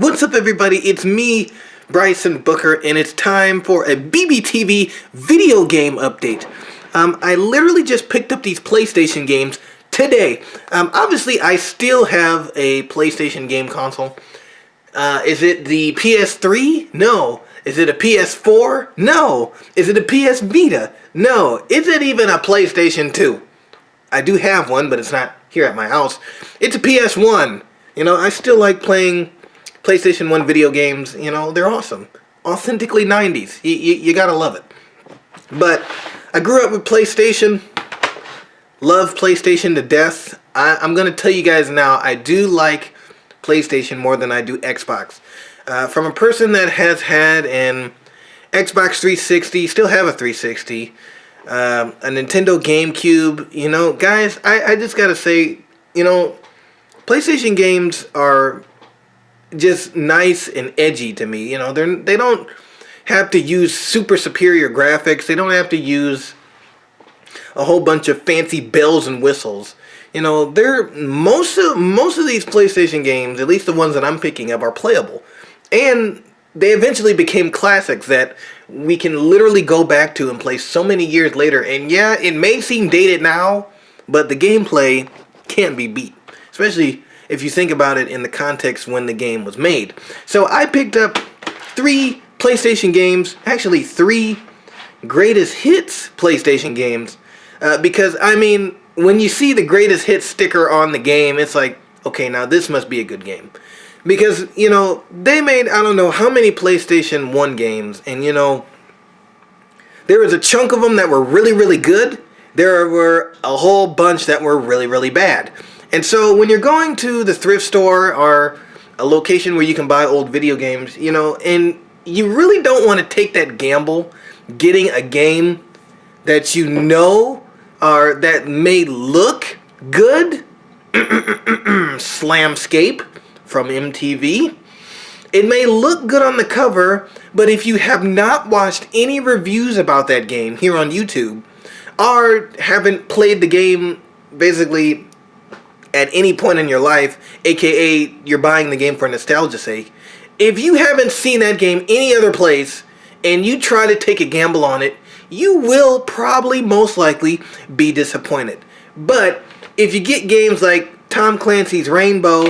What's up, everybody? It's me, Bryson Booker, and it's time for a BBTV video game update. I literally just picked up these PlayStation games today. Obviously, I still have a PlayStation game console. Is it the PS3? No. Is it a PS4? No. Is it a PS Vita? No. Is it even a PlayStation 2? I do have one, but it's not here at my house. It's a PS1. You know, I still like playing PlayStation 1 video games. You know, they're awesome. Authentically 90s. You gotta love it. But I grew up with PlayStation. Love PlayStation to death. I'm gonna tell you guys now, I do like PlayStation more than I do Xbox. From a person that has had an Xbox 360, still have a 360, a Nintendo GameCube, you know, guys, I just gotta say, you know, PlayStation games are just nice and edgy to me. You know, they don't have to use super superior graphics. They don't have to use a whole bunch of fancy bells and whistles. You know, most of these PlayStation games, at least the ones that I'm picking up, are playable. And they eventually became classics that we can literally go back to and play so many years later. And yeah, it may seem dated now, but the gameplay can't be beat. Especially if you think about it in the context when the game was made. So I picked up 3 PlayStation games, actually 3 greatest hits PlayStation games. Because, I mean, when you see the greatest hits sticker on the game, it's like, okay, now this must be a good game. Because, you know, they made, I don't know how many PlayStation 1 games, and, you know, there was a chunk of them that were really, really good. There were a whole bunch that were really, really bad. And so when you're going to the thrift store or a location where you can buy old video games, you know, and you really don't want to take that gamble getting a game that you know or that may look good, Slamscape from MTV. It may look good on the cover, but if you have not watched any reviews about that game here on YouTube, or haven't played the game basically at any point in your life, aka you're buying the game for nostalgia's sake, if you haven't seen that game any other place and you try to take a gamble on it, you will probably most likely be disappointed. But if you get games like Tom Clancy's Rainbow,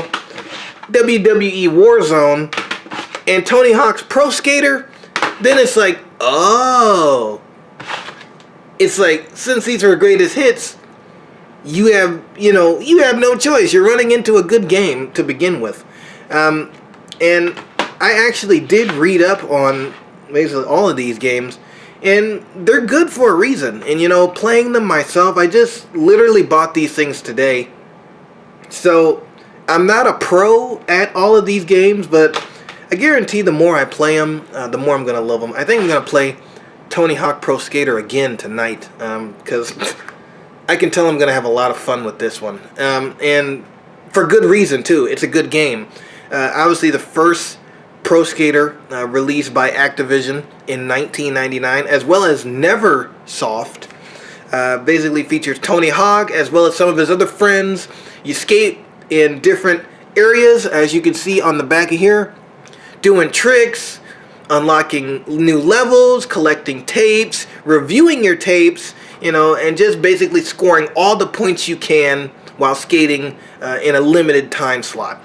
WWE Warzone, and Tony Hawk's Pro Skater, then it's like, oh, it's like, since these are greatest hits, you have no choice. You're running into a good game to begin with. And I actually did read up on basically all of these games, and they're good for a reason. And, you know, playing them myself, I just literally bought these things today. So I'm not a pro at all of these games, but I guarantee the more I play them, the more I'm going to love them. I think I'm going to play Tony Hawk Pro Skater again tonight, because I can tell I'm going to have a lot of fun with this one. And for good reason, too. It's a good game. Obviously, the first Pro Skater released by Activision in 1999, as well as Neversoft, basically features Tony Hawk, as well as some of his other friends. You skate in different areas, as you can see on the back of here, doing tricks, unlocking new levels, collecting tapes, reviewing your tapes, you know, and just basically scoring all the points you can while skating in a limited time slot.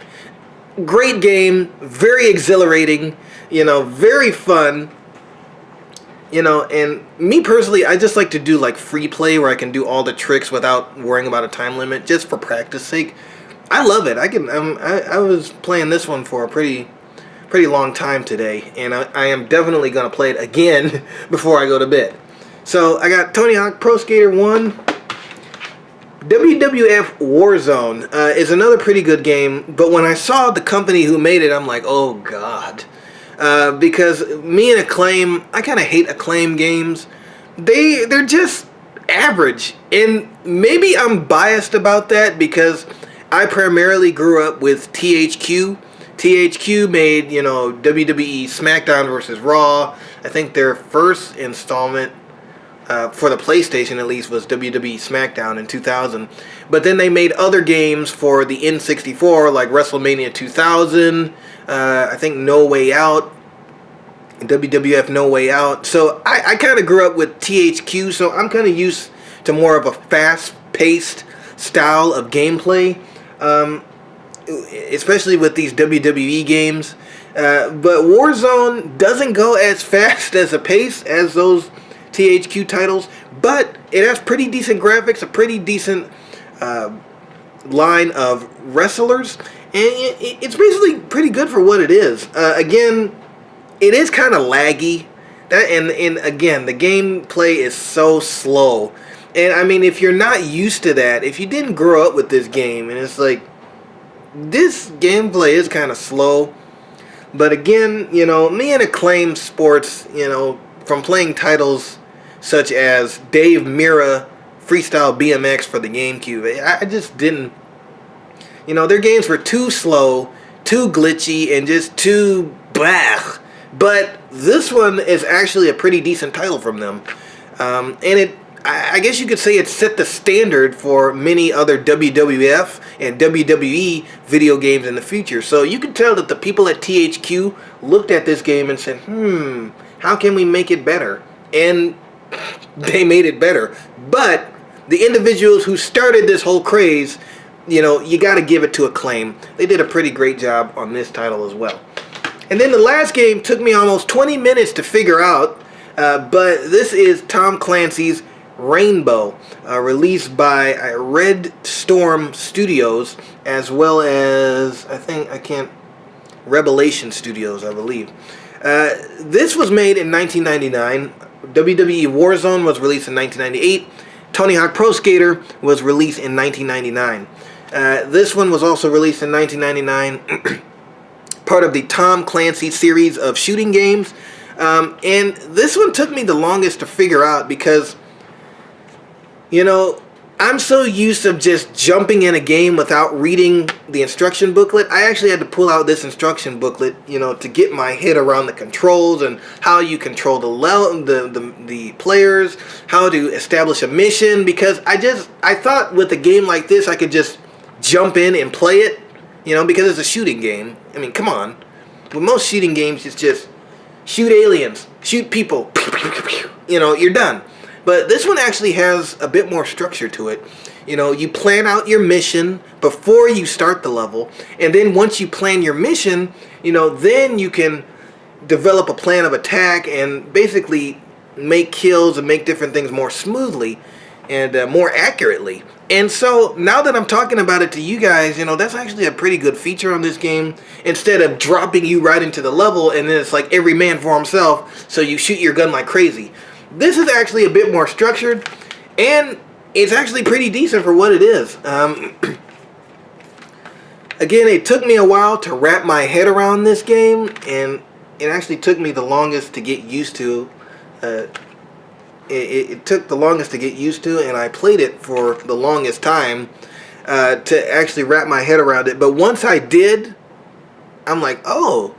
Great game, very exhilarating, you know, very fun, you know, and me personally, I just like to do like free play where I can do all the tricks without worrying about a time limit, just for practice sake. I love it. I was playing this one for a pretty long time today, and I am definitely going to play it again before I go to bed. So I got Tony Hawk Pro Skater 1. WWF Warzone is another pretty good game, but when I saw the company who made it, I'm like, oh god. Because me and Acclaim, I kind of hate Acclaim games. They're just average, and maybe I'm biased about that because I primarily grew up with THQ. THQ made, you know, WWE SmackDown vs. Raw. I think their first installment for the PlayStation at least, was WWE SmackDown in 2000. But then they made other games for the N64, like WrestleMania 2000, I think No Way Out, WWF No Way Out. So I kind of grew up with THQ, so I'm kind of used to more of a fast-paced style of gameplay, especially with these WWE games. But Warzone doesn't go as fast as a pace as those THQ titles, but it has pretty decent graphics, a pretty decent line of wrestlers, and it's basically pretty good for what it is. Again, it is kind of laggy, and again, the gameplay is so slow. And I mean, if you're not used to that, if you didn't grow up with this game, and it's like, this gameplay is kind of slow. But again, you know, me and Acclaim Sports, you know, from playing titles such as Dave Mirra Freestyle BMX for the GameCube, I just didn't, you know, their games were too slow, too glitchy, and just too blah. But this one is actually a pretty decent title from them. And I guess you could say it set the standard for many other WWF and WWE video games in the future. So you can tell that the people at THQ looked at this game and said, how can we make it better? And they made it better. But the individuals who started this whole craze, you know, you got to give it to Acclaim. They did a pretty great job on this title as well. And then the last game took me almost 20 minutes to figure out, but this is Tom Clancy's Rainbow, released by Red Storm Studios, as well as, Revelation Studios, I believe. This was made in 1999. WWE Warzone was released in 1998. Tony Hawk Pro Skater was released in 1999. This one was also released in 1999. Part of the Tom Clancy series of shooting games. And this one took me the longest to figure out because, you know, I'm so used to just jumping in a game without reading the instruction booklet. I actually had to pull out this instruction booklet, you know, to get my head around the controls and how you control the players, how to establish a mission, because I thought with a game like this I could just jump in and play it, you know, because it's a shooting game. I mean, come on. With most shooting games, it's just shoot aliens, shoot people, you know, you're done. But this one actually has a bit more structure to it. You know, you plan out your mission before you start the level, and then once you plan your mission, you know, then you can develop a plan of attack and basically make kills and make different things more smoothly and more accurately. And so now that I'm talking about it to you guys, you know, that's actually a pretty good feature on this game. Instead of dropping you right into the level and then it's like every man for himself, so you shoot your gun like crazy. This is actually a bit more structured, and it's actually pretty decent for what it is. Again, it took me a while to wrap my head around this game, and it actually took me the longest to get used to. It took the longest to get used to, and I played it for the longest time to actually wrap my head around it. But once I did, I'm like, oh,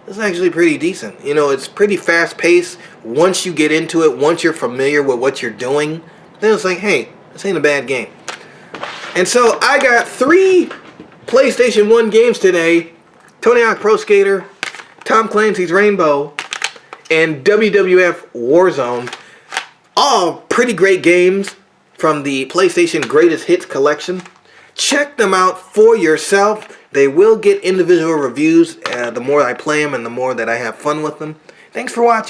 this is actually pretty decent. You know, it's pretty fast-paced. Once you get into it, once you're familiar with what you're doing, then it's like, hey, this ain't a bad game. And so I got 3 PlayStation 1 games today: Tony Hawk Pro Skater, Tom Clancy's Rainbow, and WWF Warzone. All pretty great games from the PlayStation Greatest Hits collection. Check them out for yourself. They will get individual reviews the more I play them and the more that I have fun with them. Thanks for watching.